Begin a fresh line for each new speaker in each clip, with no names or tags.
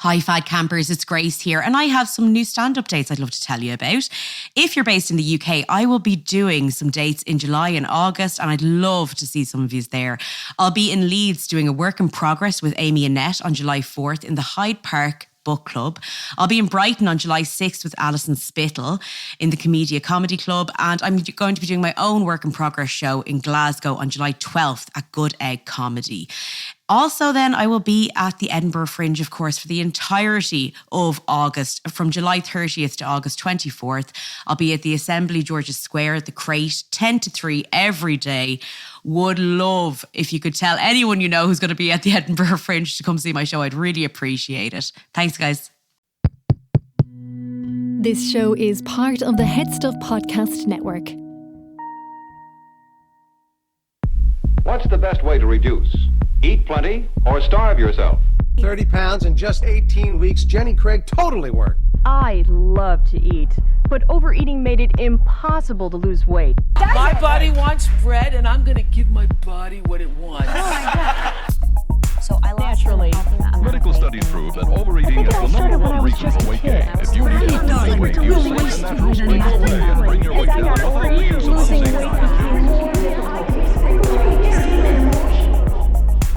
Hi Fad Campers, it's Grace here and I have some new stand updates I'd love to tell you about. If you're based in the UK, I will be doing some dates in July and August and I'd love to see some of you there. I'll be in Leeds doing a work in progress with Amy Annette on July 4th in the Hyde Park Book Club. I'll be in Brighton on July 6th with Alison Spittle in the Comedia Comedy Club, and I'm going to be doing my own work in progress show in Glasgow on July 12th at Good Egg Comedy. Also then, I will be at the Edinburgh Fringe, of course, for the entirety of August, from July 30th to August 24th. I'll be at the Assembly George's Square, the Crate, 10 to 3 every day. Would love if you could tell anyone you know who's going to be at the Edinburgh Fringe to come see my show. I'd really appreciate it. Thanks, guys.
This show is part of the Head Stuff Podcast Network.
What's the best way to reduce? Eat plenty or starve yourself?
30 pounds in just 18 weeks. Jenny Craig totally worked.
I love to eat, but overeating made it impossible to lose weight.
My body wants bread, and I'm going to give my body what it wants.
So I lost naturally.
Medical studies prove that overeating is the number one reason for weight gain. If you need to lose weight, use safe and natural spring way and bring your weight down without the use of the same time.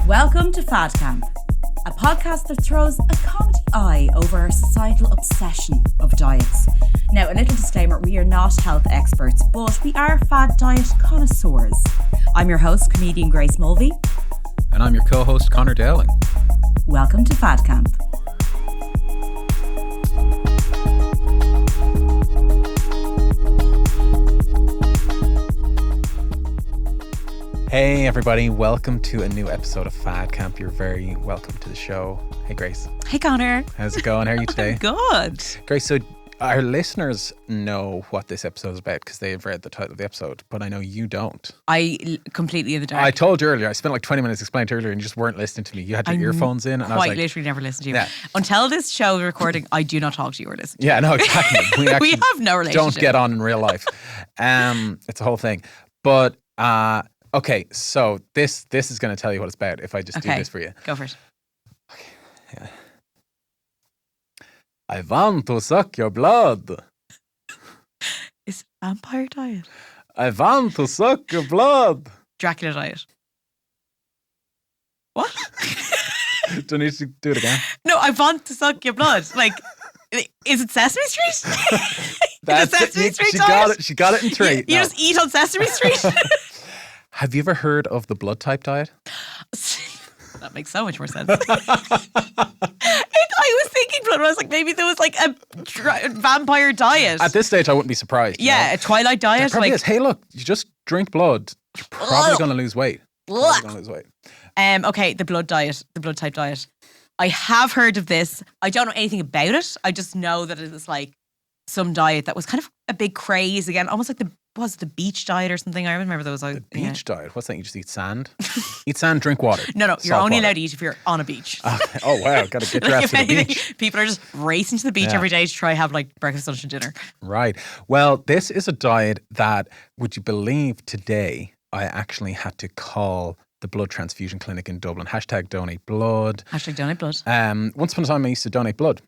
Welcome to Fad Camp, a podcast that throws a comedy eye over our societal obsession of diets. Now, a little disclaimer, we are not health experts, but we are fad diet connoisseurs. I'm your host, comedian Grace Mulvey.
And I'm your co-host, Conor Dowling.
Welcome to Fad Camp.
Hey everybody, welcome to a new episode of Fad Camp. You're very welcome to the show. Hey Grace.
Hey Conor.
How's it going? How are you today?
Good.
Grace, so our listeners know what this episode is about because they've read the title of the episode, but I know you don't.
Completely in the dark.
I told you earlier, I spent like 20 minutes explaining to you earlier and you just weren't listening to me. You had your earphones in and I was like...
literally never listened to you.
Yeah.
Until this show recording, I do not talk to you or listen to you.
Yeah, no, exactly.
We have no relationship.
Don't get on in real life. It's a whole thing. But... okay, so this is going to tell you what it's about if I just do this for you.
Go for it.
Okay. Yeah. I want to suck your blood.
It's vampire diet.
I want to suck your blood.
Dracula diet. What?
Do I need to do it again?
No, I want to suck your blood. Like, is it Sesame Street?
That's
Sesame
it.
Street
She
diet?
got it. She got it in three.
You just eat on Sesame Street?
Have you ever heard of the blood type diet?
That makes so much more sense. I was thinking blood. I was like, maybe there was like a vampire diet.
At this stage, I wouldn't be surprised.
Yeah,
you know?
a Twilight diet.
It probably is. Hey, look, you just drink blood. You're probably going to lose weight.
Okay, the blood diet, the blood type diet. I have heard of this. I don't know anything about it. I just know that it was like some diet that was kind of a big craze again, almost like the beach diet or something? I remember those.
The beach diet? What's that? You just eat sand? Eat sand, drink water.
No, you're only allowed to eat if you're on a beach.
Okay. Oh, wow. Got to get your ass to the beach.
People are just racing to the beach every day to try have like breakfast, lunch and dinner.
Right. Well, this is a diet that, would you believe, today I actually had to call the blood transfusion clinic in Dublin. #donate blood.
#donate blood.
Once upon a time I used to donate blood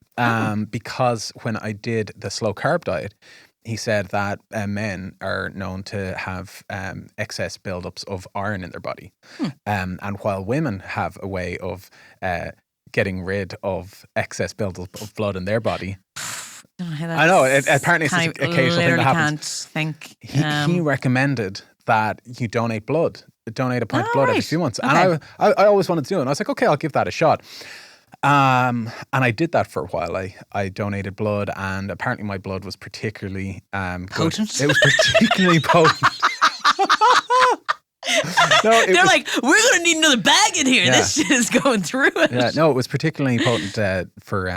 because when I did the slow carb diet, he said that men are known to have excess buildups of iron in their body. And while women have a way of getting rid of excess buildup of blood in their body. I know, apparently it's an occasional thing that happens.
Can't think.
He recommended that you donate blood. Donate a pint of blood every few months.
Okay.
And I always wanted to do it. And I was like, okay, I'll give that a shot. And I did that for a while. I donated blood and apparently my blood was particularly
potent.
Good. It was particularly potent.
They're like, we're going to need another bag in here. Yeah. This shit is going through it.
Yeah, no, it was particularly potent for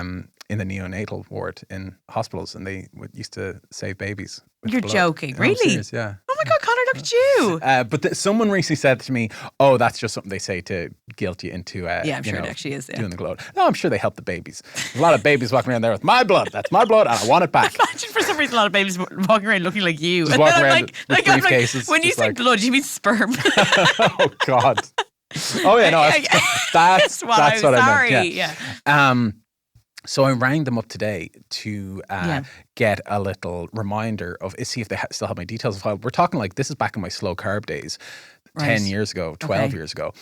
in the neonatal ward in hospitals, and they used to save babies.
You're joking, really?
I'm serious, yeah.
Oh my God, Conor, look at you.
But someone recently said to me, oh, that's just something they say to guilt you into
I'm sure it actually is,
doing the blood. No, I'm sure they help the babies. There's a lot of babies walking around there with my blood. That's my blood and I want it back.
Imagine for some reason a lot of babies walking around looking like you.
Just walking around with briefcases.
When you say blood, you mean sperm.
Oh God. Oh yeah, no, that's what I meant.
Yeah.
So I rang them up today to get a little reminder of see if they still have my details on file. We're talking like this is back in my slow carb days, 10 years ago, 12 years ago.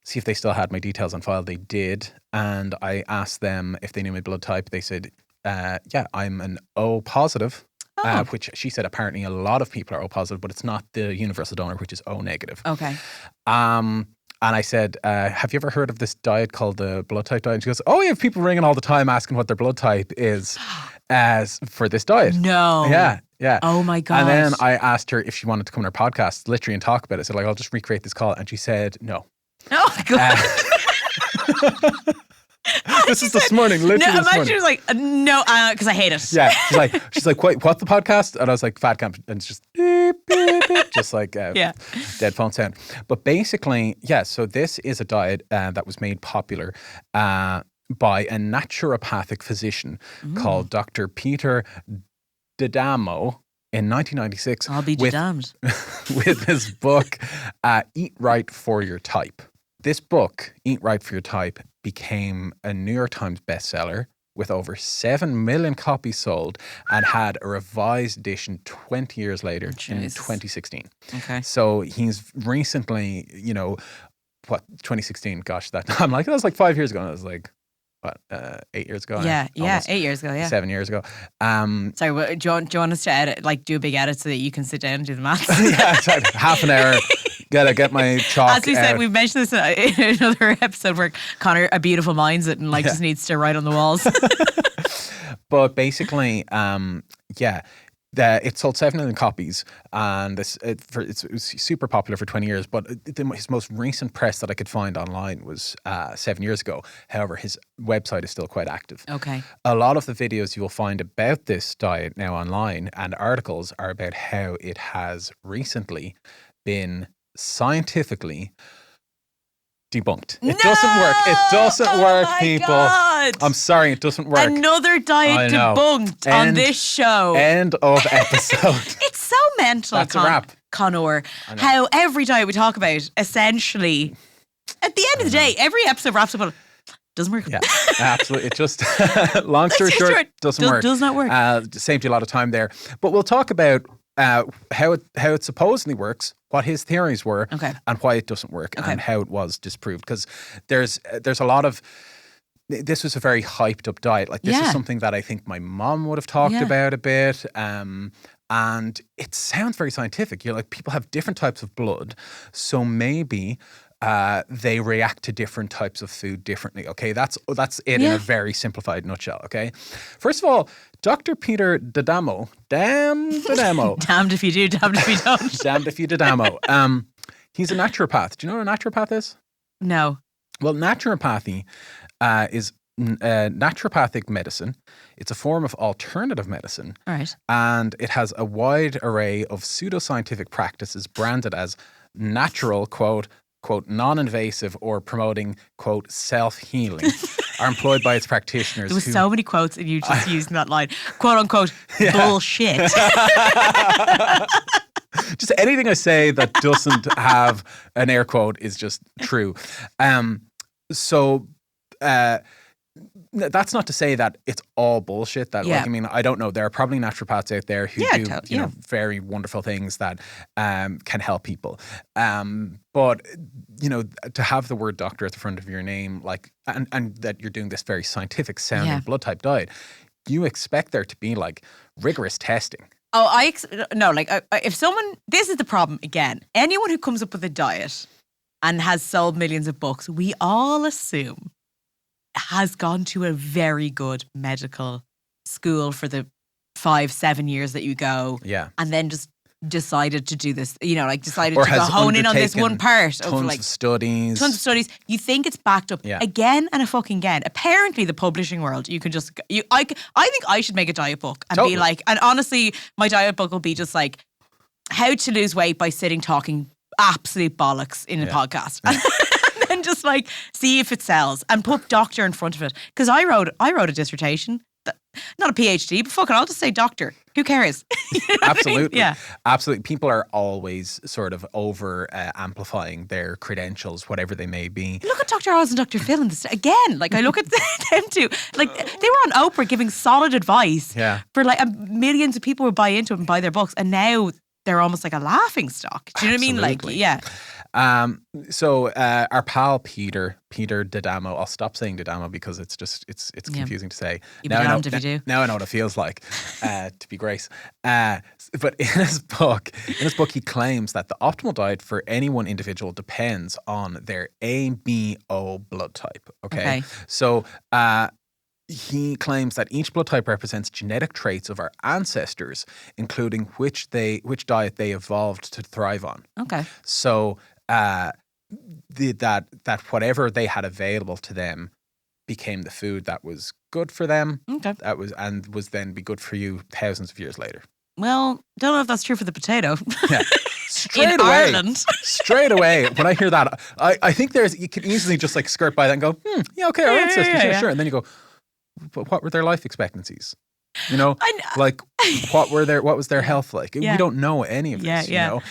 See if they still had my details on file. They did. And I asked them if they knew my blood type. They said, yeah, I'm an O positive. Which she said apparently a lot of people are O positive, but it's not the universal donor, which is O negative.
Okay.
And I said, have you ever heard of this diet called the blood type diet? And she goes, oh, you have people ringing all the time asking what their blood type is for this diet.
No.
Yeah.
Oh my gosh.
And then I asked her if she wanted to come on her podcast, literally, and talk about it. I said, like, I'll just recreate this call. And she said, no.
Oh my God.
This is this morning, literally this morning.
She was like, no, because I hate it.
Yeah, she's like, what's the podcast? And I was like, Fat Camp, and it's just beep, beep, beep, just like dead phone sound. But basically, so this is a diet that was made popular by a naturopathic physician called Dr. Peter D'Adamo in 1996.
I'll be damned.
With his book, Eat Right for Your Type. This book, Eat Right for Your Type, became a New York Times bestseller with over 7 million copies sold and had a revised edition 20 years later in 2016. Okay. So he's recently, 2016, gosh, I'm like, that was like 5 years ago. And I was like, what, 8 years ago?
Yeah, 8 years ago,
7 years ago.
Sorry, do you want us to edit, like do a big edit so that you can sit down and do the maths?
Yeah, sorry, half an hour. Gotta get my chalk.
As we said, we've mentioned this in another episode where Conor, a beautiful minds it and just needs to write on the walls.
But basically, it sold 7 million copies, and it was super popular for 20 years. But his most recent press that I could find online was 7 years ago. However, his website is still quite active.
Okay.
A lot of the videos you will find about this diet now online and articles are about how it has recently been scientifically debunked. It doesn't work. It doesn't work, people. God. I'm sorry, it doesn't work.
Another diet debunked on this show.
End of episode.
It's so mental.
That's a wrap.
Conor, how every diet we talk about, essentially, at the end of the day, every episode wraps up on doesn't work.
Yeah, absolutely. It just, long story short, doesn't work.
Does not work.
Saved you a lot of time there. But we'll talk about how it supposedly works, what his theories were, and why it doesn't work, and how it was disproved. Because there's a lot of, this was a very hyped up diet. Like this is something that I think my mom would have talked about a bit. And it sounds very scientific. You're like, people have different types of blood, so maybe they react to different types of food differently. Okay, that's it in a very simplified nutshell. Okay, first of all, Dr. Peter D'Adamo, damned if you do, damned if you don't, damned if you D'Adamo. He's a naturopath. Do you know what a naturopath is?
No.
Well, naturopathy is naturopathic medicine. It's a form of alternative medicine.
All right.
And it has a wide array of pseudoscientific practices branded as natural, quote, non-invasive, or promoting, quote, self-healing, are employed by its practitioners.
There were so many quotes and you just using that line, quote unquote, bullshit.
Just anything I say that doesn't have an air quote is just true. That's not to say that it's all bullshit. That like, I mean, I don't know. There are probably naturopaths out there who do you know, very wonderful things that can help people. But you know, to have the word doctor at the front of your name, like, and that you're doing this very scientific sounding blood type diet, you expect there to be like rigorous testing.
Oh, if someone, this is the problem again. Anyone who comes up with a diet and has sold millions of books, we all assume has gone to a very good medical school for the 5-7 years that you go. Yeah. And then just decided to do this, you know, like decided to go hone in on this one part of like
tons of studies.
You think it's backed up again and again. Apparently the publishing world, you can just, I think I should make a diet book and be like, and honestly, my diet book will be just like how to lose weight by sitting talking absolute bollocks in a podcast. And just like see if it sells and put doctor in front of it. Because I wrote a dissertation not a PhD, but fuck it, I'll just say doctor. Who cares? You know what I mean?
Absolutely.
Yeah.
Absolutely. People are always sort of over amplifying their credentials, whatever they may be.
Look at Dr. Oz and Dr. Phil in this again. Like I look at them two. Like they were on Oprah giving solid advice.
Yeah.
For like millions of people would buy into it and buy their books, and now they're almost like a laughing stock. Do you know what I mean? Like,
Absolutely.
yeah.
So our pal Peter Didamo, I'll stop saying Didamo because it's confusing to say.
You'd be damned if you do.
Now I know what it feels like to be Grace. But in his book, he claims that the optimal diet for any one individual depends on their ABO blood type. Okay. So he claims that each blood type represents genetic traits of our ancestors, including which diet they evolved to thrive on.
Okay.
So that whatever they had available to them became the food that was good for them.
Okay.
Was then be good for you thousands of years later.
Well, don't know if that's true for the potato.
Yeah. Straight
in
away,
Ireland.
Straight away, when I hear that, I think you can easily just like skirt by that and go, yeah, okay, our ancestors, yeah, sure. And then you go, but what were their life expectancies? You know, like what was their health like?
Yeah.
We don't know any of this, you know.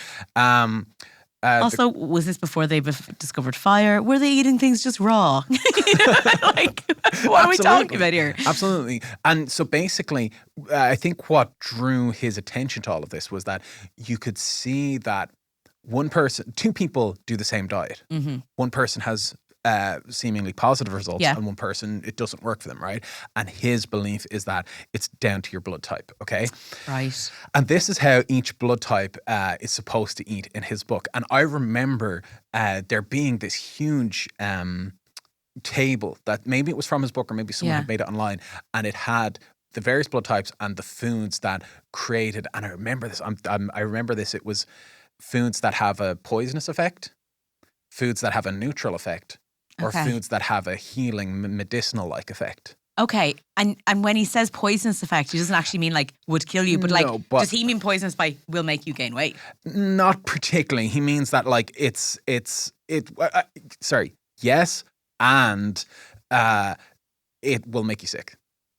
Also, was this before they discovered fire? Were they eating things just raw? Like, what are we talking about here?
Absolutely. And so basically, I think what drew his attention to all of this was that you could see that two people do the same diet. Mm-hmm. One person has seemingly positive results, and one person, it doesn't work for them, right? And his belief is that it's down to your blood type, okay?
Right.
And this is how each blood type is supposed to eat in his book. And I remember there being this huge table that maybe it was from his book or maybe someone had made it online, and it had the various blood types and the foods that created, and I remember this, I remember this, it was foods that have a poisonous effect, foods that have a neutral effect, or foods that have a healing medicinal-like effect.
Okay, and when he says poisonous effect, he doesn't actually mean like would kill you, but like does he mean poisonous by will make you gain weight?
Not particularly. He means that like yes, and it will make you sick.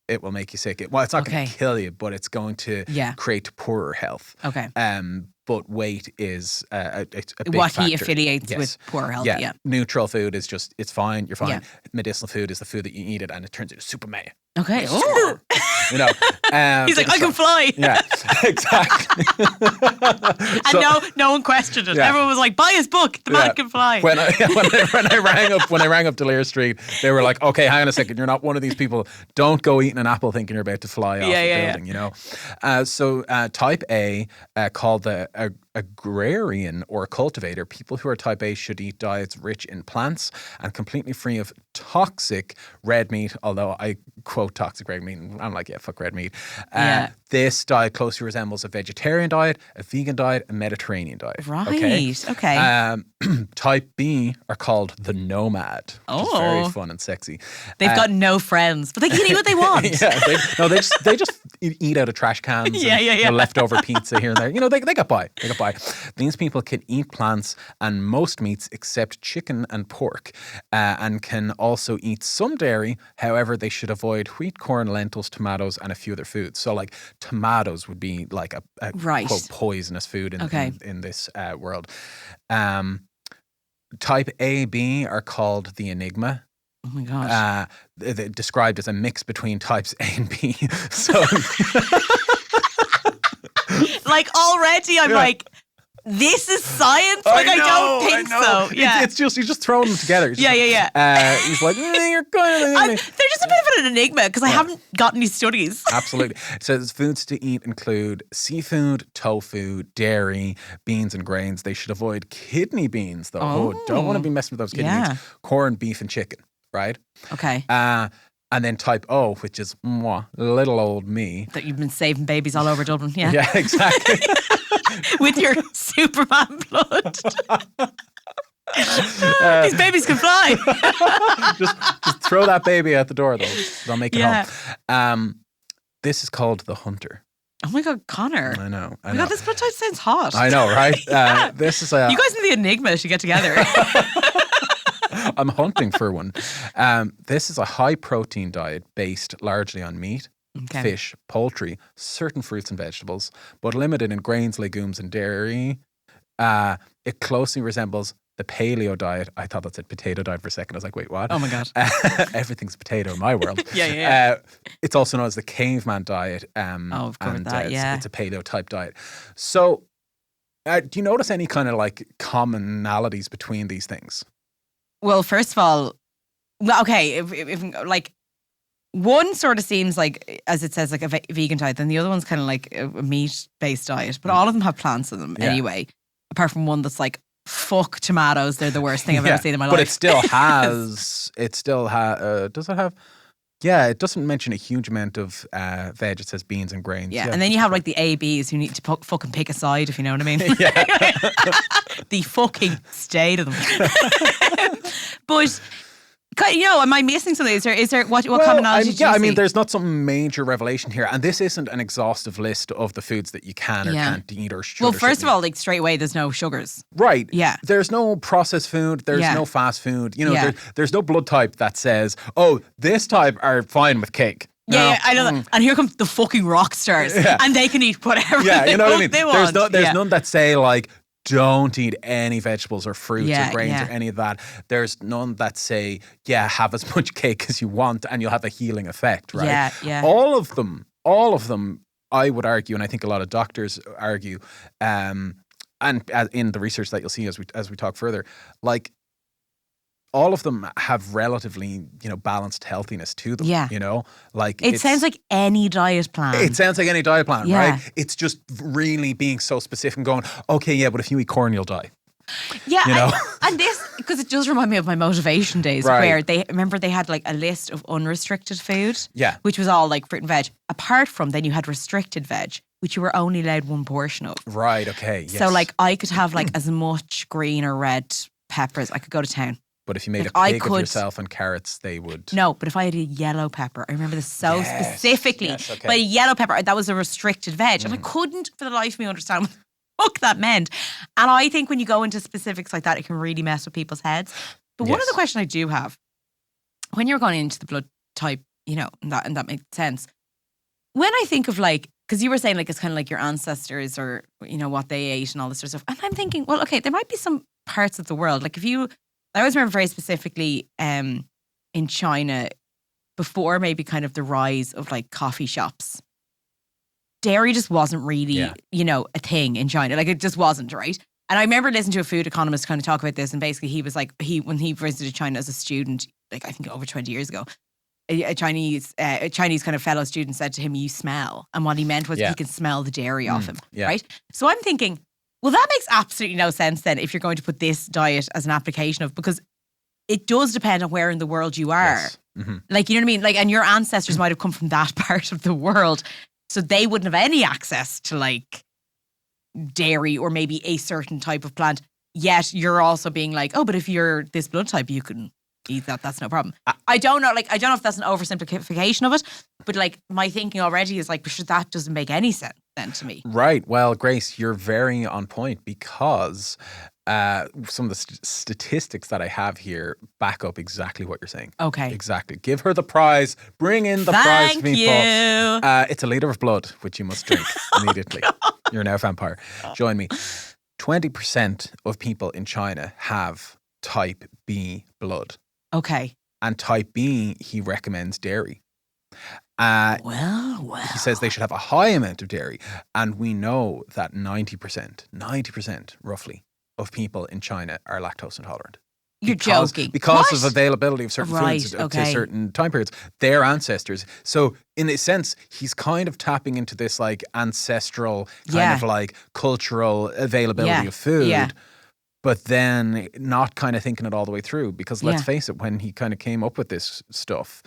It will make you sick. Well, it's not going to kill you, but it's going to create poorer health.
Okay.
But weight is a big
what
factor.
he affiliates with poor health. Yeah.
Neutral food is just, it's fine. You're fine. Yeah. Medicinal food is the food that you eat it and it turns into Superman.
Okay.
You know,
he's like, I can fly.
Yeah, exactly.
And no one questioned it. Yeah. Everyone was like, buy his book. The man can fly.
When I rang up Delir Street, they were like, okay, hang on a second. You're not one of these people. Don't go eating an apple thinking you're about to fly off a building. You know. So type A, called the agrarian or cultivator, people who are type A should eat diets rich in plants and completely free of toxic red meat, although I quote toxic red meat and I'm like, yeah, fuck red meat. This diet closely resembles a vegetarian diet, a vegan diet, a Mediterranean diet.
Right. Okay.
Type B are called the nomad. Which is very fun and sexy.
They've got no friends, but they can eat what they want.
They just eat out of trash cans. You know, leftover pizza here and there. You know, they got by. These people can eat plants and most meats except chicken and pork, and can also eat some dairy. However, they should avoid wheat, corn, lentils, tomatoes, and a few other foods. So, like tomatoes would be like a quote poisonous food in this world. Type AB are called the Enigma.
Oh my gosh.
They're described as a mix between types A and B. So,
like already, I'm like, this is science? Like, I don't think so. Yeah.
It's just, you just throw them together.
Yeah.
He's like, you're going.
They're just a bit of an enigma because I haven't gotten any studies.
Absolutely. So foods to eat include seafood, tofu, dairy, beans and grains. They should avoid kidney beans, though. Don't want to be messing with those kidney beans. Corn, beef and chicken, right?
Okay.
And then type O, which is little old me.
That you've been saving babies all over Dublin. Yeah.
Yeah, exactly.
With your Superman blood. These babies can fly.
just throw that baby out the door, though. They'll make it home. This is called the Hunter.
Oh my God, Conor.
I know.
Oh my God, this blood type sounds hot.
I know, right? This is
you guys in the Enigma should get together.
I'm hunting for one. This is a high protein diet based largely on meat, fish, poultry, certain fruits and vegetables, but limited in grains, legumes, and dairy. It closely resembles the paleo diet. I thought that said potato diet for a second. I was like, wait, what?
Oh my God.
Everything's potato in my world.
Yeah.
It's also known as the caveman diet.
I've covered that, yeah.
It's a paleo type diet. So do you notice any kind of like commonalities between these things?
Well, first of all, okay, if like one sort of seems like, as it says, like a vegan diet, then the other one's kind of like a meat-based diet. But all of them have plants in them anyway, apart from one that's like, fuck tomatoes, they're the worst thing I've ever seen in my life.
But it still has, does it have, it doesn't mention a huge amount of veg. It says beans and grains.
Yeah, and then you have like the ABs who need to fucking pick a side, if you know what I mean. The fucking state of them. But, you know, am I missing something? Is there what commonality do you see?
There's not some major revelation here. And this isn't an exhaustive list of the foods that you can or can't eat or should.
Well, first of all, like straight away, there's no sugars.
Right.
Yeah.
There's no processed food. There's no fast food. You know, there's no blood type that says, oh, this type are fine with cake.
Yeah, I know that. And here come the fucking rock stars. And they can eat whatever they want.
There's none that say like, don't eat any vegetables or fruits or grains or any of that. There's none that say, have as much cake as you want and you'll have a healing effect, right?
Yeah.
All of them, I would argue, and I think a lot of doctors argue, and in the research that you'll see as we talk further, like all of them have relatively, balanced healthiness to them.
Yeah.
Like
it sounds like any diet plan.
It sounds like any diet plan, right? It's just really being so specific and going, okay, but if you eat corn, you'll die.
Yeah, and this, because it does remind me of my motivation days where they had like a list of unrestricted food, which was all like fruit and veg. Apart from then you had restricted veg, which you were only allowed one portion of.
Right, okay, yes.
So like I could have like as much green or red peppers, I could go to town.
But if you made a pig of yourself and carrots, they would...
No, but if I had a yellow pepper, I remember this so specifically. Yes, okay. But a yellow pepper, that was a restricted veg. And I couldn't for the life of me understand what the fuck that meant. And I think when you go into specifics like that, it can really mess with people's heads. But one other question I do have, when you're going into the blood type, and that makes sense. When I think of like, because you were saying like it's kind of like your ancestors or, what they ate and all this sort of stuff. And I'm thinking, well, okay, there might be some parts of the world. Like I always remember very specifically in China, before maybe kind of the rise of like coffee shops, dairy just wasn't really, a thing in China. Like it just wasn't, right? And I remember listening to a food economist kind of talk about this, and basically he was like, when he visited China as a student, like I think over 20 years ago, a Chinese kind of fellow student said to him, "You smell," and what he meant was he can smell the dairy off him, right? So I'm thinking, well, that makes absolutely no sense then if you're going to put this diet as an application of, because it does depend on where in the world you are.
Yes. Mm-hmm.
Like, you know what I mean? Like, and your ancestors might have come from that part of the world, so they wouldn't have any access to like dairy or maybe a certain type of plant. Yet you're also being like, oh, but if you're this blood type, you can eat that. That's no problem. I don't know. Like, I don't know if that's an oversimplification of it, but like my thinking already is like, sure, that doesn't make any sense then to me.
Right. Well, Grace, you're very on point because some of the statistics that I have here back up exactly what you're saying.
Okay.
Exactly. Give her the prize. Bring in the prize, people.
Thank you.
It's a liter of blood, which you must drink immediately. You're now a vampire. Join me. 20% of people in China have type B blood.
Okay.
And type B, he recommends dairy.
Well.
He says they should have a high amount of dairy. And we know that 90% roughly of people in China are lactose intolerant.
You're joking.
Because of availability of certain foods
to
certain time periods. Their ancestors. So in a sense, he's kind of tapping into this like ancestral kind of like cultural availability of food. Yeah. But then not kind of thinking it all the way through, because let's face it, when he kind of came up with this stuff,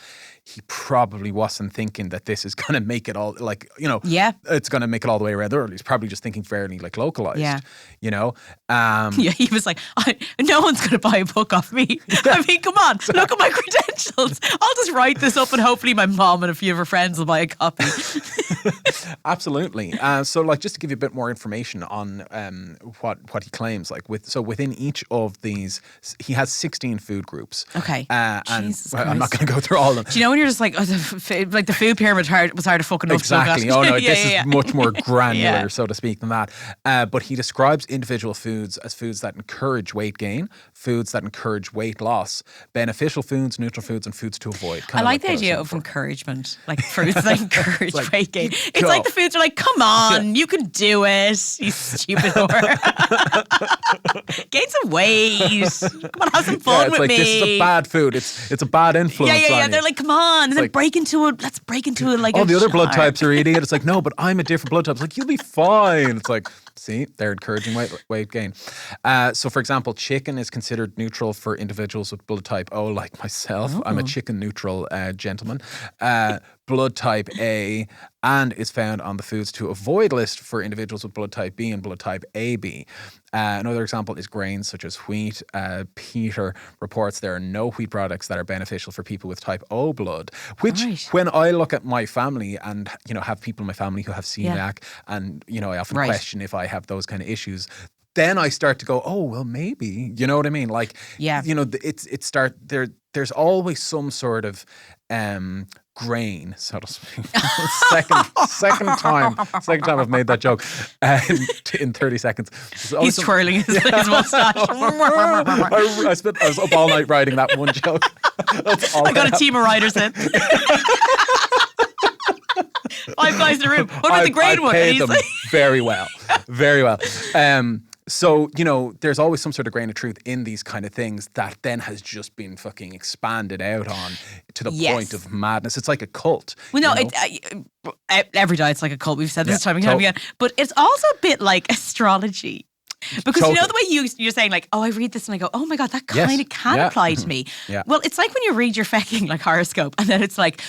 he probably wasn't thinking that this is going to make it all like, it's going to make it all the way around the world. He's probably just thinking fairly like localized, he was like, no one's going to buy a book off me. I mean, come on, look at my credentials. I'll just write this up and hopefully my mom and a few of her friends will buy a copy. Absolutely. So like, just to give you a bit more information on what he claims, like with within each of these, he has 16 food groups.
Okay.
And
Jesus
I'm not
Christ.
going to go through all of them.
Do you know when you're just like, oh, the food pyramid was hard to fucking know.
Exactly. Oh no, this is much more granular,
Yeah.
so to speak, than that. But he describes individual foods as foods that encourage weight gain, foods that encourage weight loss, beneficial foods, neutral foods, and foods to avoid.
I
Kinda
like the
what I was
idea
saying
of
before.
encouragement, like fruits that encourage
Like,
weight gain. It's
go.
like the foods are like, come on, you can do it, you stupid whore. Gain some weight. Come on, have some fun
It's
with
like
me.
this is a bad food. It's a bad influence.
yeah.
on
They're
you.
like, come on, and then
like-
let's break into it like
all
a
the other blood
shark.
types are eating it. It's like, no, but I'm a different blood type. It's like, you'll be fine. It's like, see, they're encouraging weight gain. So, for example, chicken is considered neutral for individuals with blood type O, like myself. I'm a chicken neutral gentleman. Blood type A, and is found on the foods to avoid list for individuals with blood type B and blood type AB. Another example is grains such as wheat. Peter reports there are no wheat products that are beneficial for people with type O blood, which
Right.
when I look at my family and, have people in my family who have celiac and, I often
Right.
question if I have those kind of issues. Then I start to go, oh, well, maybe, you know what I mean? Like,
Yeah.
there's always some sort of, grain, so to speak. second time I've made that joke in 30 seconds.
He's twirling his mustache.
I was up all night writing that one joke. That's all
I got a team of writers in. 5 guys in a room. What about the grade one?
I
And
paid
he's
them
like,
very well. Very well. So, there's always some sort of grain of truth in these kind of things that then has just been fucking expanded out on to the
Yes.
point of madness. It's like a cult.
well, no,
you know?
every diet's like a cult. We've said this
Yeah,
time and time again. But it's also a bit like astrology. Because you know
Totally.
the way you're saying like, oh, I read this and I go, oh my God, that
Yes.
kind of can
Yeah.
apply to me.
Yeah.
Well, it's like when you read your fucking like horoscope and then it's like,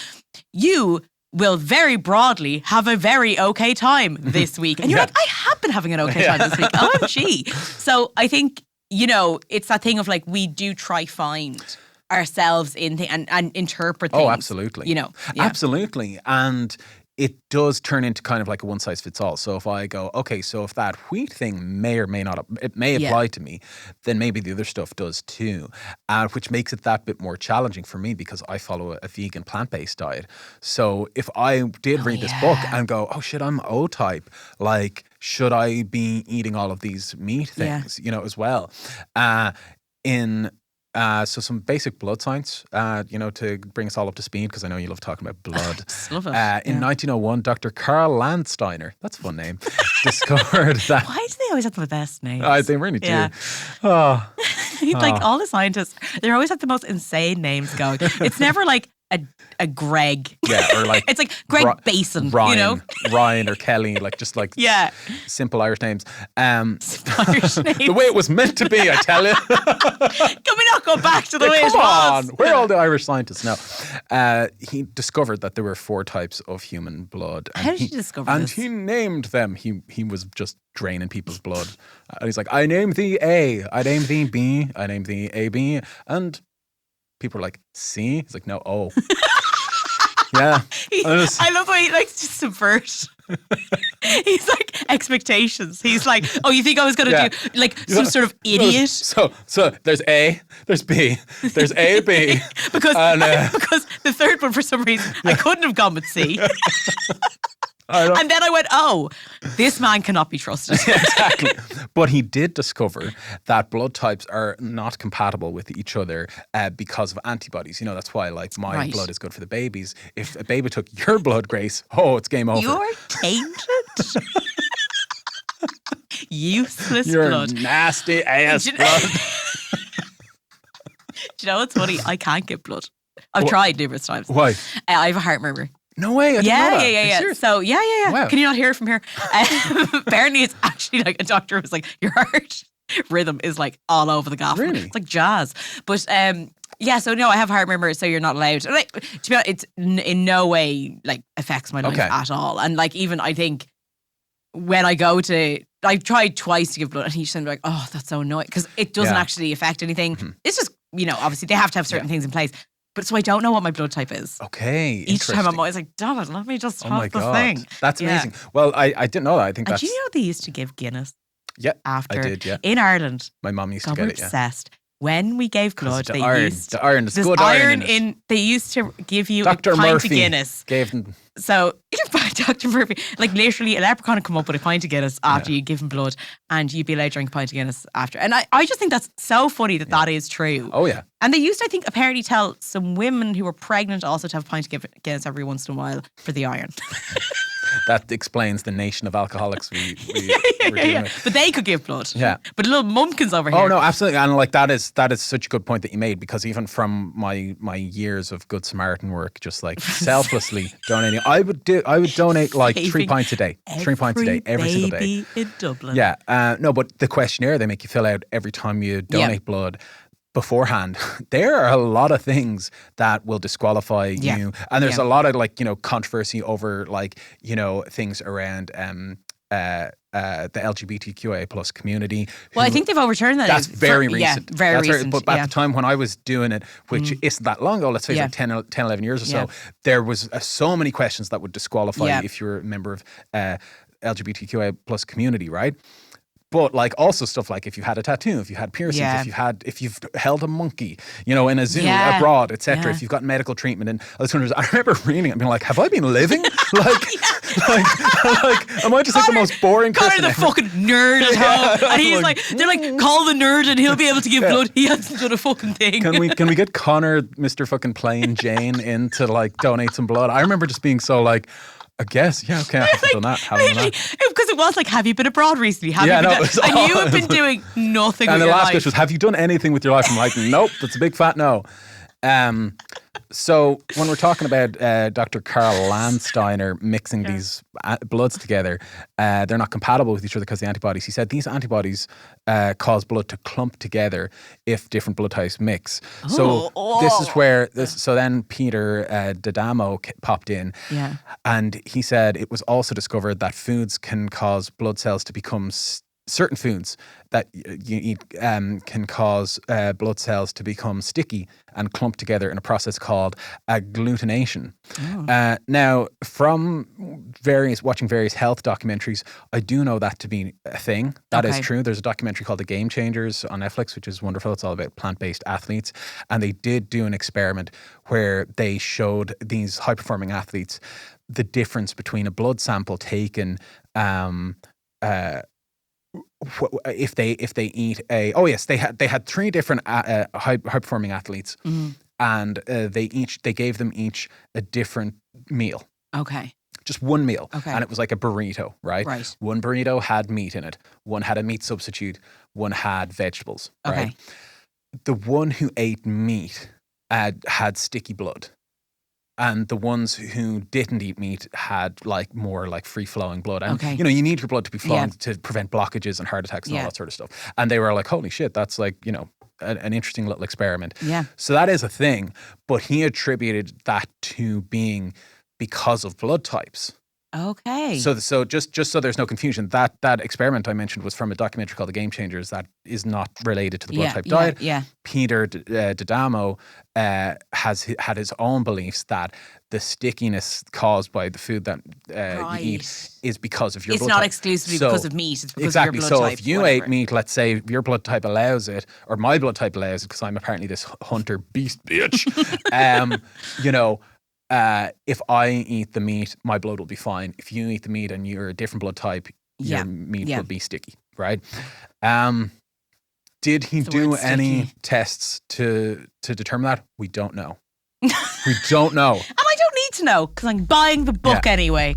you will very broadly have a very okay time this week. And you're
Yeah.
like, I have been having an okay time this week. OMG. So I think, it's that thing of like, we do try find ourselves in and interpret things.
Oh, absolutely.
Yeah.
Absolutely. And it does turn into kind of like a one size fits all. So if I go, okay, so if that wheat thing may or may not, it may
Yeah.
apply to me, then maybe the other stuff does too, which makes it that bit more challenging for me because I follow a vegan plant-based diet. So if I did read this book and go, oh shit, I'm O-type, like, should I be eating all of these meat
Yeah.
things, as well? So some basic blood science, to bring us all up to speed, because I know you love talking about blood.
Just love it.
In 1901, Dr. Karl Landsteiner, that's a fun name, discovered that.
Why do they always have the best names?
They really do.
Yeah.
Oh,
Like all the scientists, they always have the most insane names going. It's never like a Greg.
yeah, or like
It's like Greg
Ri-
Basin,
Ryan, Ryan or Kelly, just like
Yeah.
simple Irish names.
Irish names.
The way it was meant to be, I tell you.
Can we not go back to the way it
Come on,
was?
where are all the Irish scientists now? He discovered that there were 4 types of human blood. And
How did he discover
And
this?
he named them. He was just draining people's blood. And he's like, I named thee A, I named thee B, I named thee AB, and people were like, C? He's like, no, O. Yeah.
I love how he likes to subvert. He's like expectations. He's like, oh, you think I was going to
Yeah.
do like some sort of idiot?
So there's A, there's B, there's A, B.
Because
and,
because the third one, for some reason, I couldn't have gone with C.
I know.
And then I went, oh, this man cannot be trusted.
Exactly. But he did discover that blood types are not compatible with each other because of antibodies. That's why like my
Right.
blood is good for the babies. If a baby took your blood, Grace, it's game over.
You're tainted. Useless
You're
blood.
nasty ass
Do you-
blood.
Do you know what's funny? I can't get blood. I've tried numerous times.
Why?
I have a heart murmur.
No way. I didn't know that. Are you
Yeah.
serious?
So yeah.
Wow.
Can you not hear it from here? Apparently, it's actually like a doctor was like, your heart rhythm is like all over the gaff.
Really?
It's like jazz. But yeah. So no, I have heart murmur, so you're not allowed. Like, to be honest, it's in no way like affects my life
Okay.
at all. And like even I think when I go to. I've tried twice to give blood, and he's saying like, "Oh, that's so annoying," because it doesn't
Yeah.
actually affect anything. It's just obviously they have to have certain things in place. But so I don't know what my blood type is.
Okay.
Each time I'm
interesting.
always like, damn it, let me just
Oh
have
my
the
God.
thing.
That's
Yeah.
amazing. Well, I didn't know that. I think
And
that's.
do you know they used to give Guinness?
Yeah,
after.
I did, yeah.
In Ireland.
My mum used
God,
to
we're
get it, yeah.
obsessed. When we gave blood,
The iron,
used
the iron, there's
there's
good iron in it.
They used to give you
Dr.
a pint
Murphy
of Guinness.
gave them.
So, Dr. Murphy, like literally, a leprechaun would come up with a pint of Guinness after you give him blood, and you'd be allowed to drink a pint of Guinness after. And I just think that's so funny that is true.
Oh, yeah.
And they used to, I think, apparently tell some women who were pregnant also to have a pint of Guinness every once in a while for the iron.
That explains the nation of alcoholics we were dealing with.
But they could give blood.
Yeah.
But little mumpkins over here.
Oh no, absolutely, and like that is such a good point that you made, because even from my years of Good Samaritan work, just like selflessly donating, I would donate like 3 pints a day, 3 pints a day every single day.
Baby in Dublin.
Yeah, no, but the questionnaire they make you fill out every time you donate blood beforehand, there are a lot of things that will disqualify you, and there's a lot of like, you know, controversy over like, you know, things around the LGBTQIA plus community.
Well, I think they've overturned that.
That's very recent.
Yeah, very recent.
But at the time when I was doing it, which isn't that long ago, let's say like 10, 11 years or so, there was so many questions that would disqualify you if you're a member of LGBTQIA plus community, right? But like also stuff like if you had a tattoo, if you had piercings, if you've held a monkey, you know, in a zoo abroad, etc. If you've got medical treatment, and I remember reading it and being like, have I been living? like, am I just like the most boring person?
Conor, the fucking nerd at home, and he's like, they're like, call the nerd and he'll be able to give blood. He hasn't done a fucking thing.
Can we get Conor, Mr. fucking Plain Jane, in to like donate some blood? I remember just being so like, I guess, yeah, okay, I haven't done that.
Because it was like, have you been abroad recently? And you have been doing nothing with your life. And the last question was,
have you done anything with your life? I'm like, nope, that's a big fat no. So when we're talking about Dr. Karl Landsteiner mixing these bloods together, they're not compatible with each other because of the antibodies. He said these antibodies cause blood to clump together if different blood types mix. So this is where so then Peter D'Adamo popped in, and he said it was also discovered that foods can cause blood cells to become certain foods that you eat can cause blood cells to become sticky and clump together in a process called agglutination. Now, from watching various health documentaries, I do know that to be a thing. That is true. There's a documentary called The Game Changers on Netflix, which is wonderful. It's all about plant-based athletes. And they did do an experiment where they showed these high-performing athletes the difference between a blood sample taken if they eat they had 3 different high performing athletes, and they gave them each a different meal. Just one meal. And it was like a burrito, right? One burrito had meat in it, one had a meat substitute, one had vegetables, right? The one who ate meat had sticky blood. And the ones who didn't eat meat had like more like free flowing blood. And you know, you need your blood to be flowing to prevent blockages and heart attacks and all that sort of stuff. And they were like, holy shit, that's like, you know, an interesting little experiment. So that is a thing. But he attributed that to being because of blood types. So just so there's no confusion, that experiment I mentioned was from a documentary called The Game Changers that is not related to the blood type diet. Peter D'Adamo has had his own beliefs that the stickiness caused by the food that you eat is because of your blood type. It's
not exclusively because of meat, it's because of your blood type.
So if you ate meat, let's say your blood type allows it, or my blood type allows it, because I'm apparently this hunter beast bitch, you know, if I eat the meat, my blood will be fine. If you eat the meat and you're a different blood type, your meat will be sticky, right? Did he do any tests to determine that? We don't know. We don't know.
And I don't need to know because I'm buying the book anyway.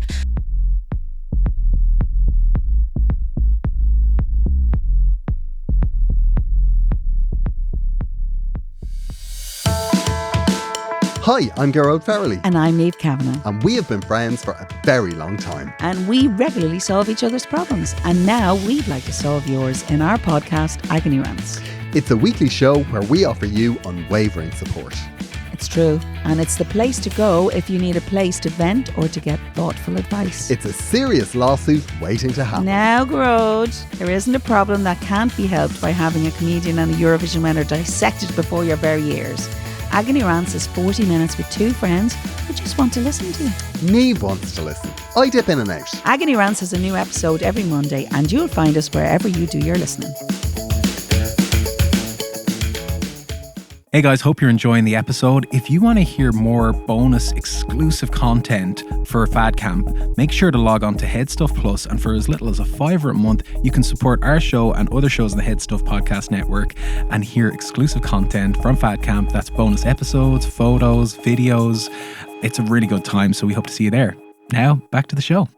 Hi, I'm Gerard Farrelly.
And I'm Niamh Kavanagh.
And we have been friends for a very long time.
And we regularly solve each other's problems. And now we'd like to solve yours in our podcast, Agony Rants.
It's a weekly show where we offer you unwavering support.
It's true. And it's the place to go if you need a place to vent or to get thoughtful advice.
It's a serious lawsuit waiting to happen.
Now, Grode, there isn't a problem that can't be helped by having a comedian and a Eurovision winner dissected before your very ears. Agony Rants is 40 minutes with two friends who just want to listen to you.
Neve wants to listen. I dip in and out.
Agony Rants has a new episode every Monday, and you'll find us wherever you do your listening.
Hey guys, hope you're enjoying the episode. If you want to hear more bonus exclusive content for Fad Camp, make sure to log on to Head Stuff Plus, and for as little as $5 a month, you can support our show and other shows in the Head Stuff Podcast Network and hear exclusive content from Fad Camp. That's bonus episodes, photos, videos. It's a really good time, so we hope to see you there. Now, back to the show.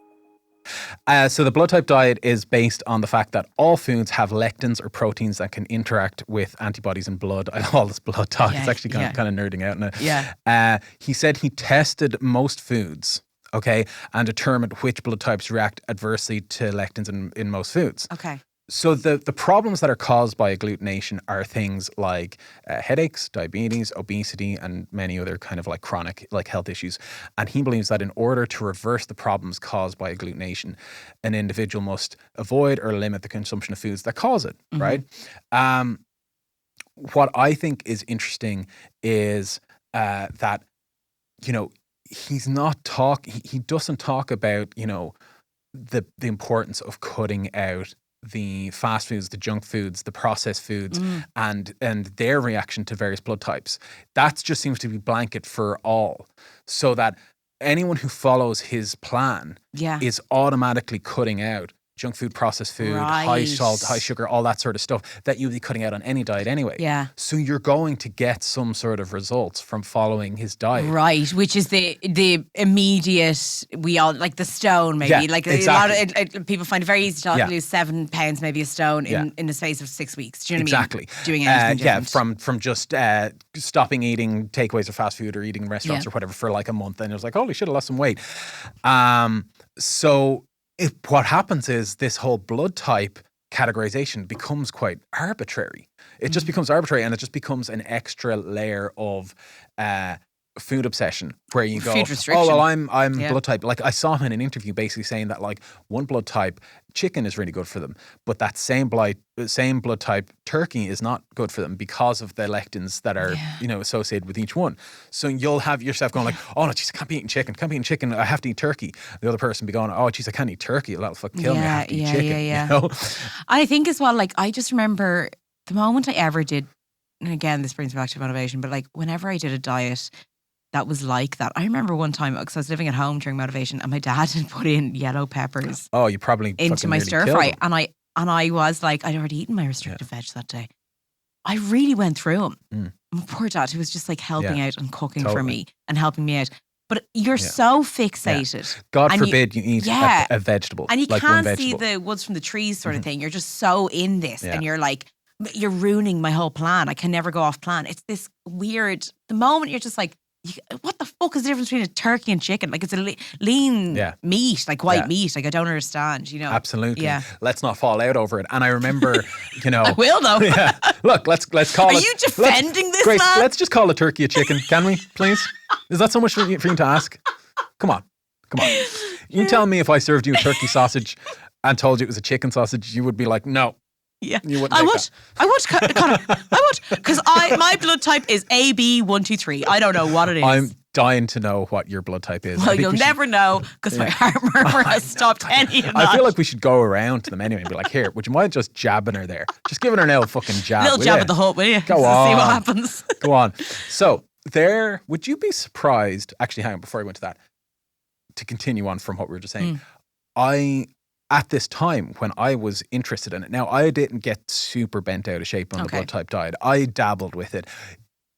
So the blood type diet is based on the fact that all foods have lectins or proteins that can interact with antibodies in blood. I call this blood talk. It's actually kind of nerding out in it.
Yeah.
He said he tested most foods, okay, and determined which blood types react adversely to lectins in most foods.
Okay.
So the problems that are caused by agglutination are things like headaches, diabetes, obesity, and many other kind of like chronic like health issues. And he believes that in order to reverse the problems caused by agglutination, an individual must avoid or limit the consumption of foods that cause it, right? What I think is interesting is that, you know, he doesn't talk about, you know, the importance of cutting out the fast foods, the junk foods, the processed foods, and their reaction to various blood types. That just seems to be blanket for all, so that anyone who follows his plan is automatically cutting out junk food, processed food, high salt, high sugar, all that sort of stuff that you'd be cutting out on any diet anyway.
Yeah.
So you're going to get some sort of results from following his diet.
Right, which is the immediate, we all, like the stone maybe.
Yeah,
like
exactly.
a lot of people find it very easy to lose 7 pounds, maybe a stone in the space of 6 weeks. Do you know what I mean?
Exactly.
Doing anything different.
From just stopping eating takeaways of fast food or eating in restaurants or whatever for like a month, and it was like, holy shit, I lost some weight. What happens is this whole blood type categorization becomes quite arbitrary. It just becomes arbitrary, and it just becomes an extra layer of food obsession where you go, oh, well, I'm blood type. Like I saw him in an interview basically saying that like one blood type, chicken is really good for them, but that same blood type turkey is not good for them because of the lectins that are, you know, associated with each one. So you'll have yourself going like, oh no, geez, I can't be eating chicken. I have to eat turkey. The other person be going, oh geez, I can't eat turkey. That'll fucking kill me. I have to eat chicken. You know?
I think as well, like I just remember the moment I ever did, and again, this brings me back to motivation, but like whenever I did a diet that was like that. I remember one time, because I was living at home during motivation, and my dad had put in yellow peppers.
Oh, you probably
into my stir fry, and I was like, I'd already eaten my restricted veg that day. I really went through them. My poor dad, who was just like helping out and cooking for me and helping me out. But you're so fixated.
God forbid you eat a vegetable.
And you
like
can't see the woods from the trees sort of thing. You're just so in this, and you're like, you're ruining my whole plan. I can never go off plan. It's this weird, the moment you're just like, what the fuck is the difference between a turkey and chicken? Like it's a lean meat, like white meat. Like I don't understand, you know.
Absolutely. Yeah. Let's not fall out over it. And I remember, you know.
I will though.
Look, let's call it.
Are you defending this,
Grace,
man?
let's just call a turkey a chicken, can we, please? Is that so much for you to ask? Come on. You tell me if I served you a turkey sausage and told you it was a chicken sausage, you would be like, no.
Yeah,
you wouldn't.
I would, Conor. I would, because my blood type is AB123. I don't know what it is.
I'm dying to know what your blood type is.
Well, you'll never know because my heart murmur has stopped any of that.
I feel like we should go around to them anyway and be like, here, would you mind just jabbing her there? Just giving her an old fucking jab.
Little jab at the hut, will you?
Go on.
See what happens.
Go on. So would you be surprised, actually hang on, before I went to that, to continue on from what we were just saying, at this time when I was interested in it, now I didn't get super bent out of shape on the blood type diet. I dabbled with it.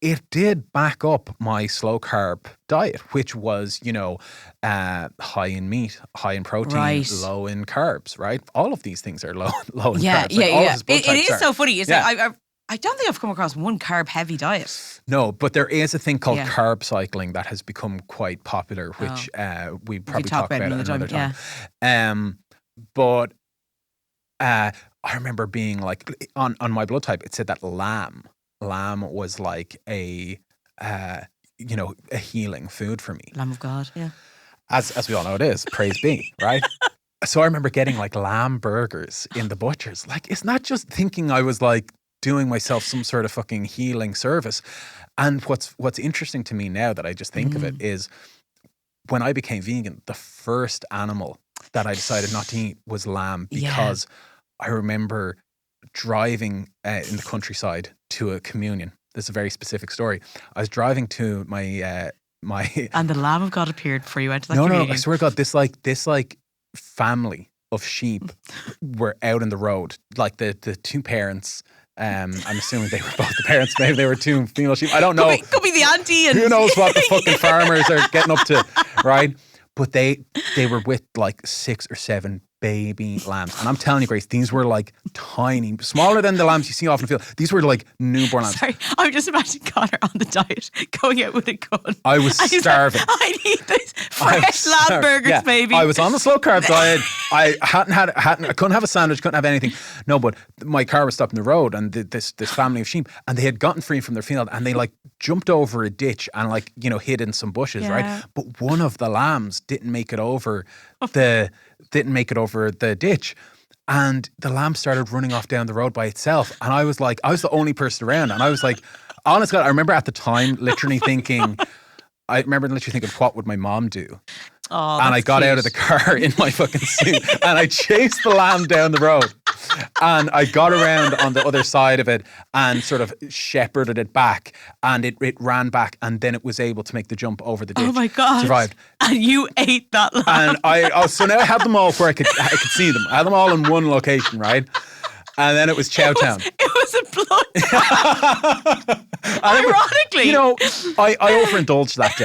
It did back up my slow carb diet, which was, you know, high in meat, high in protein, low in carbs, right? All of these things are low in carbs.
It is so funny. It's like, I don't think I've come across one carb heavy diet.
No, but there is a thing called carb cycling that has become quite popular, which we probably talk about another time. But I remember being like, on my blood type, it said that lamb was like a healing food for me.
Lamb of God, yeah.
As we all know it is, praise be, right? So I remember getting like lamb burgers in the butchers. Like, it's not just thinking I was like doing myself some sort of fucking healing service. And what's interesting to me now that I just think of it is when I became vegan, the first animal that I decided not to eat was lamb, because I remember driving in the countryside to a communion. This is a very specific story. I was driving to my
And the Lamb of God appeared before you went to that
no,
communion.
I swear to God, this family of sheep were out in the road. Like the two parents, I'm assuming they were both the parents, maybe they were two female sheep. I don't know.
Could be the auntie. And
who knows what the fucking farmers are getting up to, right? But they were with like 6 or 7 baby lambs. And I'm telling you, Grace, these were like tiny, smaller than the lambs you see off in the field. These were like newborn lambs.
Sorry, I'm just imagining Conor on the diet, going out with a gun.
I was starving.
Like, I need this fresh lamb burgers, baby.
I was on the slow carb diet. I I couldn't have a sandwich, couldn't have anything. No, but my car was stopped in the road, and this family of sheep, and they had gotten free from their field, and they like jumped over a ditch and like, you know, hid in some bushes, right? But one of the lambs didn't make it over the ditch. And the lamb started running off down the road by itself. And I was like, I was the only person around. And I was like, honest God, I remember at the time literally thinking, what would my mom do?
Oh,
and I got
cute.
out of the car in my fucking suit and I chased the lamb down the road. And I got around on the other side of it and sort of shepherded it back, and it ran back, and then it was able to make the jump over the ditch.
Oh my God.
Survived.
And you ate that lamb.
And so now I had them all where I could see them. I had them all in one location, right? And then it was Chow Town.
It was a blood. Ironically.
You know, I overindulged that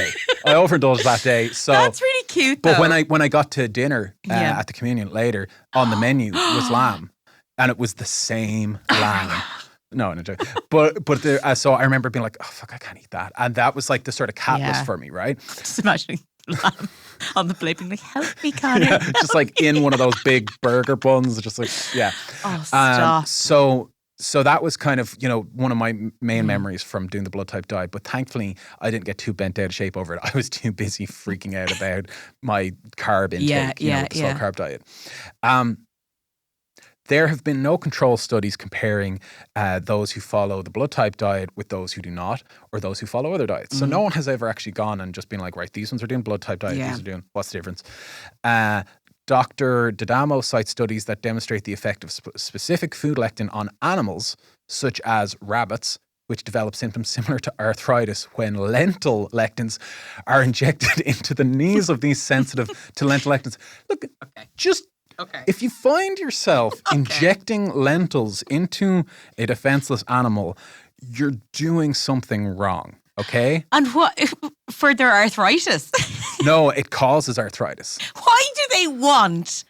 day. So
that's really cute, though.
But when I got to dinner at the communion later, on the menu was lamb. And it was the same lamb. No joke. So I remember being like, oh fuck, I can't eat that. And that was like the sort of catalyst for me, right?
Just imagining lamb on the plate being like, help me, Conor.
Yeah, just like in one of those big burger buns, just like, yeah.
Oh, stop.
So that was kind of, you know, one of my main memories from doing the blood type diet. But thankfully, I didn't get too bent out of shape over it. I was too busy freaking out about my carb intake, the slow carb diet. There have been no control studies comparing those who follow the blood type diet with those who do not, or those who follow other diets. So no one has ever actually gone and just been like, right, these ones are doing blood type diet, these are doing, what's the difference? Dr. D'Adamo cites studies that demonstrate the effect of specific food lectin on animals, such as rabbits, which develop symptoms similar to arthritis when lentil lectins are injected into the knees of these sensitive to lentil lectins. Look, if you find yourself injecting lentils into a defenseless animal, you're doing something wrong, okay?
And what, for their arthritis?
No, it causes arthritis.
Why do they want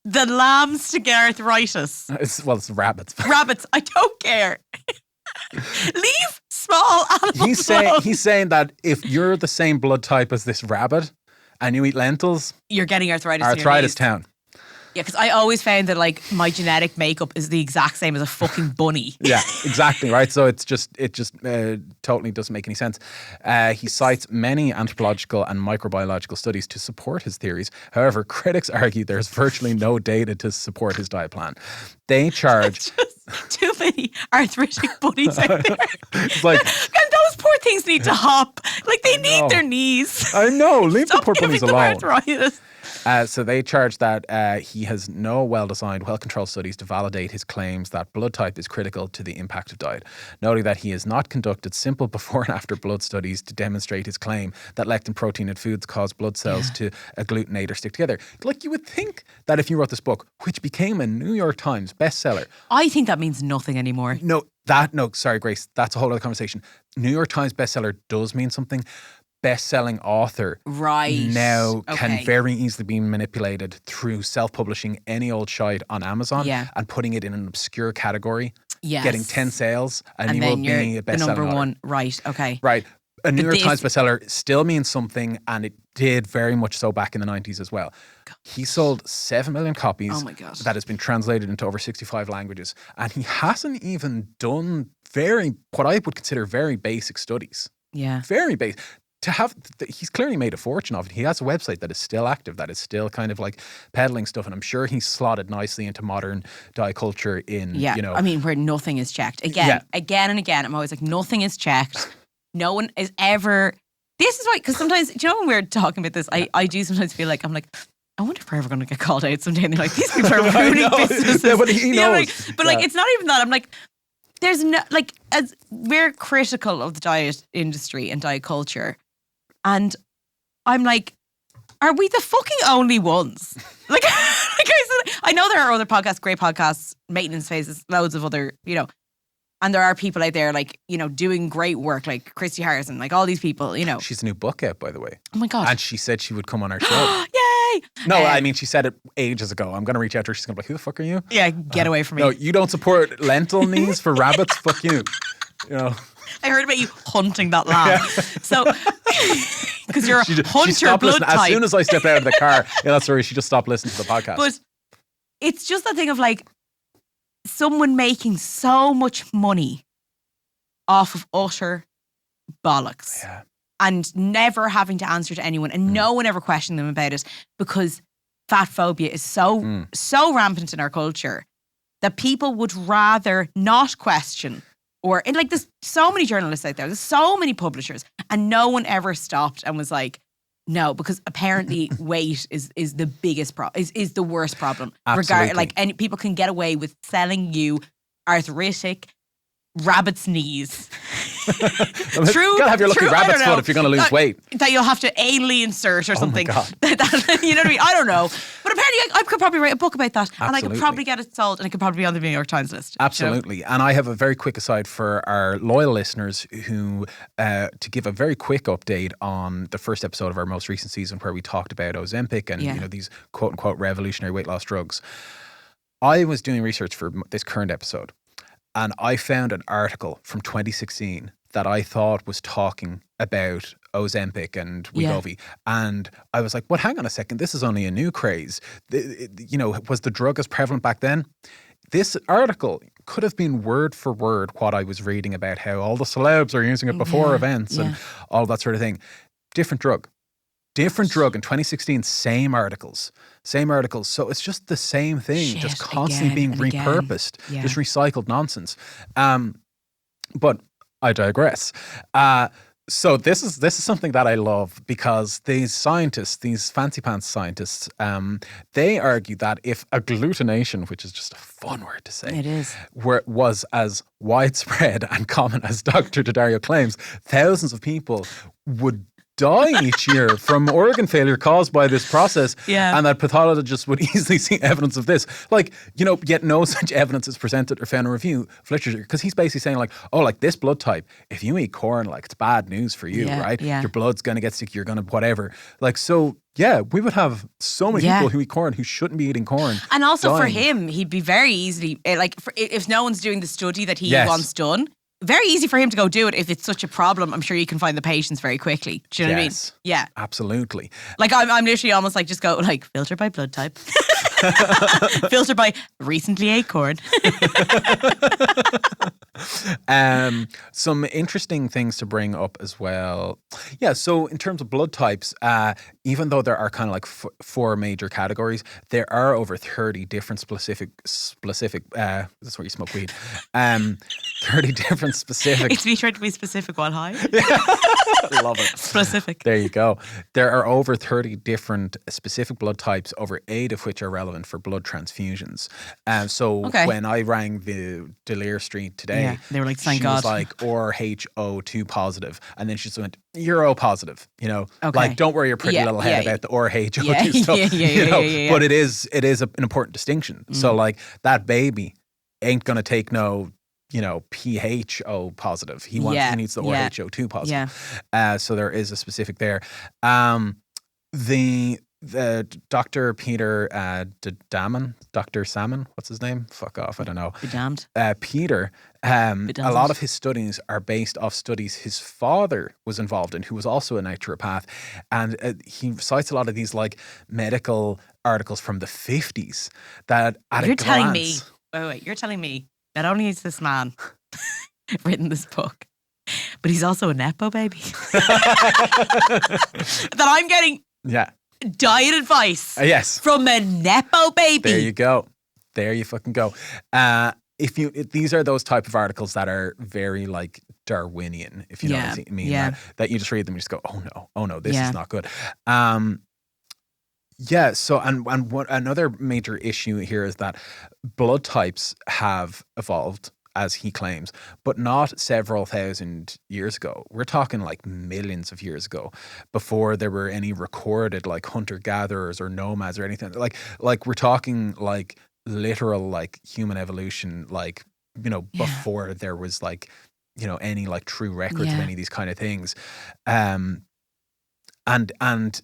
the lambs to get arthritis?
It's rabbits.
Rabbits, I don't care. Leave small animals alone.
He's saying that if you're the same blood type as this rabbit and you eat lentils,
you're getting arthritis.
Arthritis town.
Yeah, because I always found that like my genetic makeup is the exact same as a fucking bunny.
Yeah, exactly, right? So it just totally doesn't make any sense. He cites many anthropological and microbiological studies to support his theories. However, critics argue there's virtually no data to support his diet plan. They charge...
Too many arthritic bunnies out there.
It's like...
And those poor things need to hop. Like they need their knees.
I know, leave the poor bunnies alone.
Arthritis.
So they charge that he has no well-designed, well-controlled studies to validate his claims that blood type is critical to the impact of diet, noting that he has not conducted simple before and after blood studies to demonstrate his claim that lectin protein in foods cause blood cells to agglutinate or stick together. Like you would think that if you wrote this book, which became a New York Times bestseller.
I think that means nothing anymore.
Sorry, Grace, that's a whole other conversation. New York Times bestseller does mean something. Best-selling author now can very easily be manipulated through self-publishing any old shite on Amazon and putting it in an obscure category, getting 10 sales, and you will be a best-selling
the number one.
Author. Right. A New York Times bestseller still means something, and it did very much so back in the 90s as well. He sold 7 million copies.
Oh my God.
That has been translated into over 65 languages, and he hasn't even done what I would consider very basic studies.
Yeah.
Very basic. he's clearly made a fortune of it. He has a website that is still active, that is still kind of like peddling stuff, and I'm sure he's slotted nicely into modern diet culture in, you know.
I mean, where nothing is checked. Again and again, I'm always like, nothing is checked. No one is ever... This is why, because sometimes, do you know when we're talking about this, I do sometimes feel like, I'm like, I wonder if we're ever going to get called out someday. And they're like, these people are ruining businesses.
Yeah, but he knows.
Like, it's not even that. I'm like, there's no, like, as we're critical of the diet industry and diet culture. And I'm like, are we the fucking only ones? Like I know there are other podcasts, great podcasts, maintenance phases, loads of other, you know, and there are people out there like, you know, doing great work, like Christy Harrison, like all these people, you know.
She's a new book out, by the way.
Oh my God.
And she said she would come on our show.
Yay!
No, I mean, she said it ages ago. I'm going to reach out to her. She's going to be like, who the fuck are you?
Yeah, get away from me.
No, you don't support lentil knees for rabbits? Fuck you. You know.
I heard about you hunting that lamb. So, because you're a hunter blood type.
As soon as I stepped out of the car, that's where she just stopped listening to the podcast.
But it's just that thing of like someone making so much money off of utter bollocks and never having to answer to anyone and no one ever questioning them about it, because fat phobia is so rampant in our culture that people would rather not question. Or, and like, there's so many journalists out there, there's so many publishers, and no one ever stopped and was like, no, because apparently weight is the biggest problem, is the worst problem.
Absolutely.
Like, any people can get away with selling you arthritic rabbit's knees.
True. You gotta have your lucky rabbit's foot if you're gonna lose weight.
That you'll have to anally insert or something.
Oh my
God. You know what I mean? I don't know. But apparently I could probably write a book about that.
Absolutely.
And I could probably get it sold and it could probably be on the New York Times list.
Absolutely. You know? And I have a very quick aside for our loyal listeners who, to give a very quick update on the first episode of our most recent season where we talked about Ozempic and you know, these quote unquote revolutionary weight loss drugs. I was doing research for this current episode. And I found an article from 2016 that I thought was talking about Ozempic and Wegovy. And I was like, well, hang on a second. This is only a new craze. You know, was the drug as prevalent back then? This article could have been word for word what I was reading about how all the celebs are using it before events and all that sort of thing. Different drug in 2016, same articles. So it's just the same thing, just constantly being repurposed, just recycled nonsense. But I digress. So this is something that I love because these scientists, these fancy pants scientists, they argue that if agglutination, which is just a fun word to say,
it is,
was as widespread and common as Dr. Daddario claims, thousands of people would die each year from organ failure caused by this process, and that pathologists would easily see evidence of this. Like, you know, yet no such evidence is presented or found in review of literature, because he's basically saying like, oh, like this blood type, if you eat corn, like it's bad news for you, right? Your blood's going to get sick, you're going to whatever. Like, so yeah, we would have so many people who eat corn who shouldn't be eating corn.
And also
dying.
for him, he'd be very easily, like, if no one's doing the study that he wants done, very easy for him to go do it if it's such a problem. I'm sure you can find the patients very quickly. Do you know what I mean? Yeah.
Absolutely.
Like I'm literally almost like, just go like, filter by blood type. Filter by recently ate corn.
Some interesting things to bring up as well. Yeah, so in terms of blood types, even though there are kind of like four major categories, there are over 30 different specific. That's where you smoke weed. 30 different specific.
It's me trying to be specific while high.
Love it.
Specific.
There you go. There are over 30 different specific blood types, over 8 of which are relevant for blood transfusions. So when I rang the Delir Street today,
they were like, thank
she
God.
was like, RH02 positive. And then she just went, you're O positive. You know, like, don't worry your pretty little head about the RH02 stuff. But it is an important distinction. So like that baby ain't going to take no, you know, PHO positive. He needs the RH02 positive. So there is a specific there. The Dr. Peter Dr. Salmon, what's his name? Fuck off, I don't know.
Be damned.
Peter, a lot of his studies are based off studies his father was involved in, who was also a naturopath. And he cites a lot of these like medical articles from the 50s that at
You're
a glance...
telling me, you're telling me not only is this man written this book, but he's also a Nepo baby. That I'm getting diet advice
yes.
from a Nepo baby.
There you go. There you fucking go. These are those type of articles that are very like Darwinian, if you know what I mean.
Yeah.
That you just read them and you just go, oh no, this is not good. So what another major issue here is that blood types have evolved, as he claims, but not several thousand years ago. We're talking like millions of years ago, before there were any recorded like hunter-gatherers or nomads or anything. Like we're talking like literal like human evolution, like, you know, before there was like, you know, any like true records of any of these kind of things. And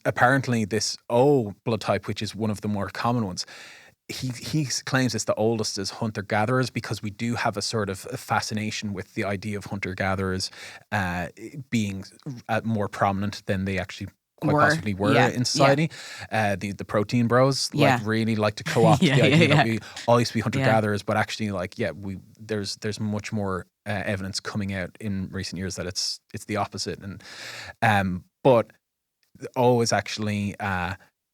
apparently this O blood type, which is one of the more common ones, he claims it's the oldest as hunter-gatherers, because we do have a sort of a fascination with the idea of hunter-gatherers being more prominent than they actually quite possibly were in society. The protein bros like really like to co-opt the idea that we all used to be hunter-gatherers, but actually like there's much more evidence coming out in recent years that it's the opposite. And but O is actually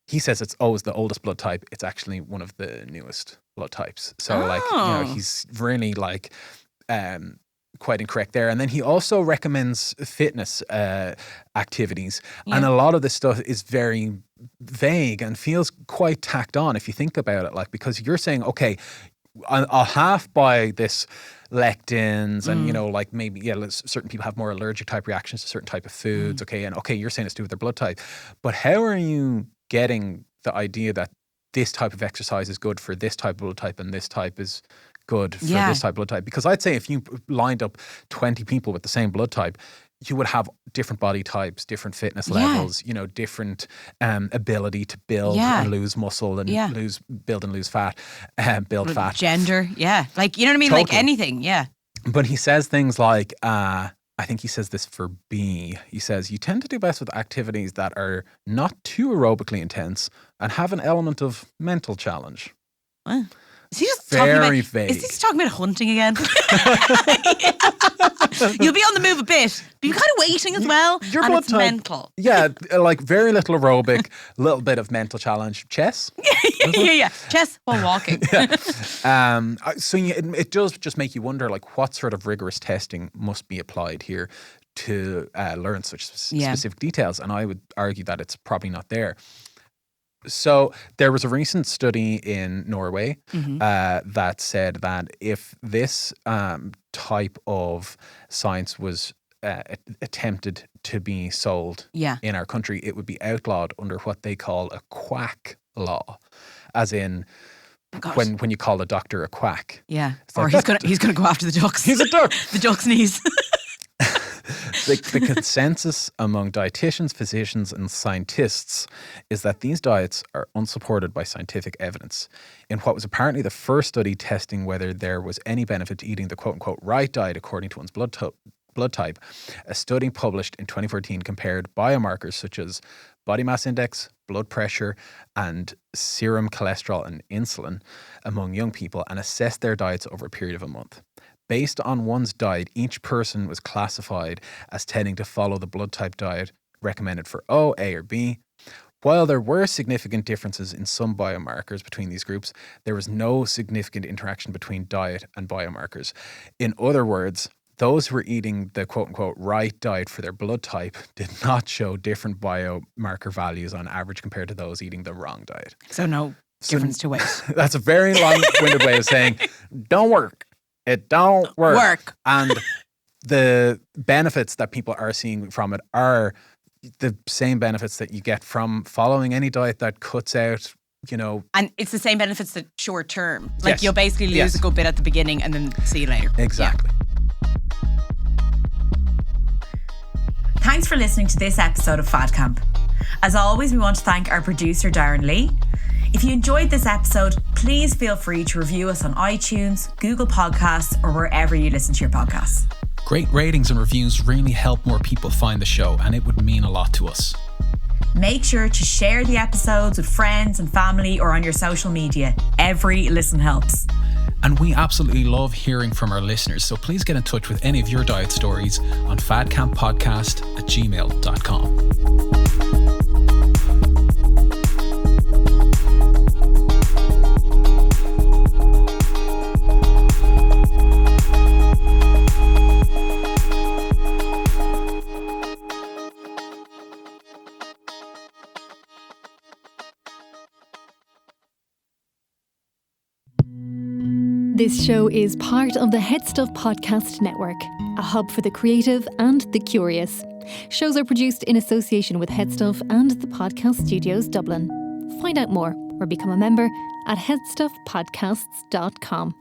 he says it's always the oldest blood type. It's actually one of the newest blood types. So like, you know, he's really like quite incorrect there. And then he also recommends fitness activities. And a lot of this stuff is very vague and feels quite tacked on if you think about it. Like, because you're saying, okay, I'll half buy this lectins and, you know, like maybe, certain people have more allergic type reactions to certain type of foods. Okay. And you're saying it's to do with their blood type. But how are you getting the idea that this type of exercise is good for this type of blood type and this type is good for this type of blood type? Because I'd say if you lined up 20 people with the same blood type, you would have different body types, different fitness levels, you know, different ability to build and lose muscle and build and lose fat, build fat.
Gender, like, you know what I mean?
Totally.
Like anything,
But he says things like, I think he says this for B. He says, you tend to do best with activities that are not too aerobically intense and have an element of mental challenge.
What? Is he just
Very vague.
Is he just talking about hunting again? You'll be on the move a bit, but you're kind of waiting as well.
Your
and
blood
it's
type,
mental.
Yeah, like very little aerobic, a little bit of mental challenge. Chess?
Chess while walking.
So it does just make you wonder, like, what sort of rigorous testing must be applied here to learn such specific details. And I would argue that it's probably not there. So there was a recent study in Norway that said that if this type of science was attempted to be sold in our country, it would be outlawed under what they call a quack law, as in when you call a doctor a quack.
Yeah, or he's gonna go after the ducks.
He's a duck.
The duck's knees.
The consensus among dietitians, physicians, and scientists is that these diets are unsupported by scientific evidence. In what was apparently the first study testing whether there was any benefit to eating the quote-unquote right diet according to one's blood type, a study published in 2014 compared biomarkers such as body mass index, blood pressure, and serum cholesterol and insulin among young people and assessed their diets over a period of a month. Based on one's diet, each person was classified as tending to follow the blood type diet recommended for O, A, or B. While there were significant differences in some biomarkers between these groups, there was no significant interaction between diet and biomarkers. In other words, those who were eating the quote-unquote right diet for their blood type did not show different biomarker values on average compared to those eating the wrong diet.
So no difference to weight.
That's a very long-winded way of saying, don't work. It don't work. And the benefits that people are seeing from it are the same benefits that you get from following any diet that cuts out, you know.
And it's the same benefits that short term. Like you'll basically lose a good bit at the beginning and then see you later.
Exactly.
Thanks for listening to this episode of Fad Camp. As always, we want to thank our producer, Darren Lee. If you enjoyed this episode, please feel free to review us on iTunes, Google Podcasts, or wherever you listen to your podcasts.
Great ratings and reviews really help more people find the show, and it would mean a lot to us.
Make sure to share the episodes with friends and family or on your social media. Every listen helps.
And we absolutely love hearing from our listeners, so please get in touch with any of your diet stories on fadcamppodcast@gmail.com.
This show is part of the Head Stuff Podcast Network, a hub for the creative and the curious. Shows are produced in association with Head Stuff and the Podcast Studios Dublin. Find out more or become a member at headstuffpodcasts.com.